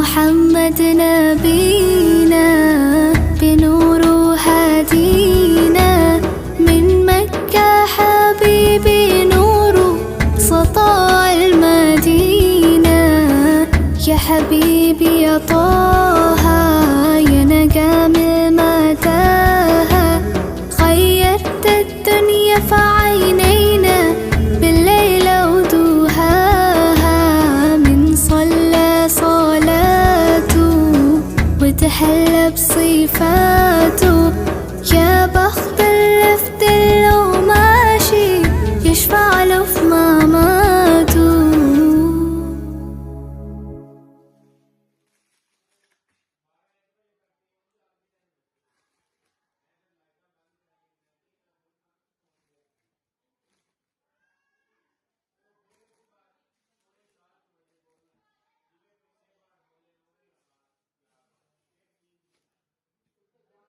محمد نبينا بنور هادينا، من مكة حبيبي نور سطاع المدينة. يا حبيبي يا طه يا نجم مداها، غيرت الدنيا في عينينا بالليل ودوهاها. من صلى صلاته وتحلى بصفاته